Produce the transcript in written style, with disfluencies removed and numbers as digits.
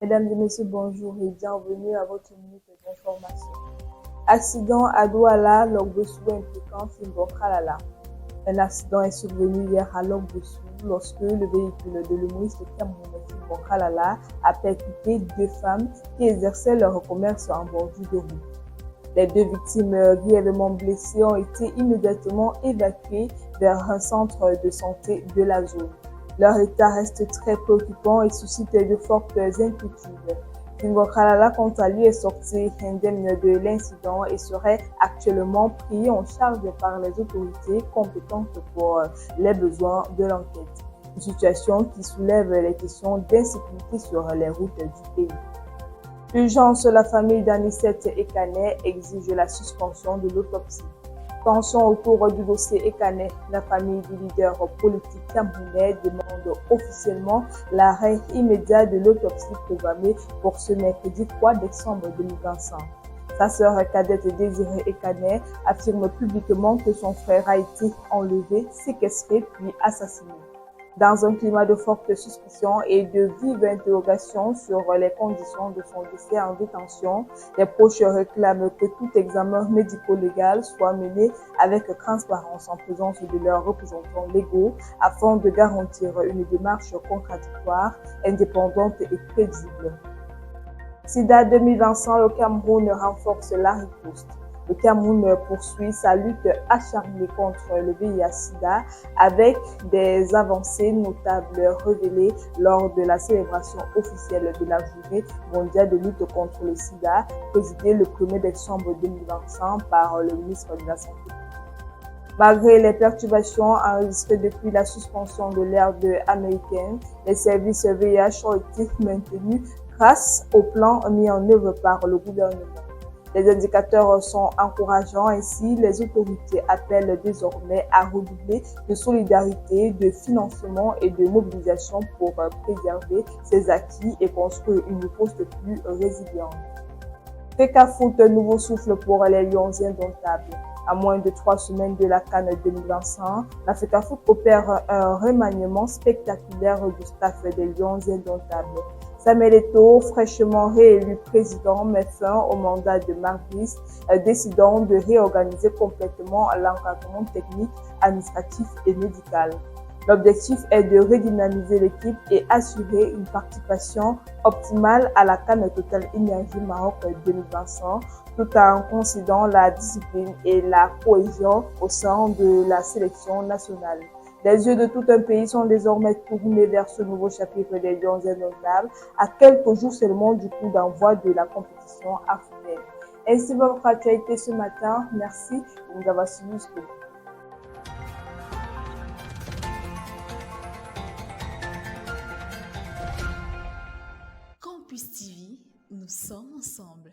Mesdames et messieurs, bonjour et bienvenue à votre minute d'information. Accident à Douala, Longbesu impliquant Simbo Kalala. Un accident est survenu hier à Longbesu lorsque le véhicule de l'humoriste camerounais Simbo Kalala a percuté deux femmes qui exerçaient leur commerce en bordure de route. Les deux victimes grièvement blessées ont été immédiatement évacuées vers un centre de santé de la zone. Leur état reste très préoccupant et suscite de fortes inquiétudes. Simbo Kalala, quant à lui, est sorti indemne de l'incident et serait actuellement pris en charge par les autorités compétentes pour les besoins de l'enquête. Une situation qui soulève les questions d'insécurité sur les routes du pays. Urgence, la famille d'Anicette Ekane exige la suspension de l'autopsie. Tension autour du dossier Ekane, la famille du leader politique camerounais demande officiellement l'arrêt immédiat de l'autopsie programmée pour ce mercredi 3 décembre 2025. Sa sœur cadette Désirée Ekane affirme publiquement que son frère a été enlevé, séquestré puis assassiné. Dans un climat de forte suspicion et de vive interrogation sur les conditions de son décès en détention, les proches réclament que tout examen médico-légal soit mené avec transparence en présence de leurs représentants légaux afin de garantir une démarche contradictoire, indépendante et crédible. SIDA 2025, le Cameroun renforce la riposte. Le Cameroun poursuit sa lutte acharnée contre le VIH-Sida avec des avancées notables révélées lors de la célébration officielle de la Journée mondiale de lutte contre le Sida, présidée le 1er décembre 2025 par le ministre de la Santé. Malgré les perturbations enregistrées depuis la suspension de l'ère américaine, les services VIH ont été maintenus grâce au plan mis en œuvre par le gouvernement. Les indicateurs sont encourageants, ainsi les autorités appellent désormais à redoubler de solidarité, de financement et de mobilisation pour préserver ces acquis et construire une riposte plus résiliente. FECAFOOT, nouveau souffle pour les Lions indomptables. À moins de 3 semaines de la CAN 2025, la FECAFOOT opère un remaniement spectaculaire du staff des Lions indomptables. Samuel Eto'o, fraîchement réélu président, met fin au mandat de Marc Brice, décidant de réorganiser complètement l'encadrement technique, administratif et médical. L'objectif est de redynamiser l'équipe et assurer une participation optimale à la CAN Total Énergie Maroc 2025, tout en considérant la discipline et la cohésion au sein de la sélection nationale. Les yeux de tout un pays sont désormais tournés vers ce nouveau chapitre des Lions indomptables, à quelques jours seulement du coup d'envoi de la compétition africaine. Ainsi va votre actualité ce matin. Merci de nous avoir suivis jusqu'au bout. Campus TV, nous sommes ensemble.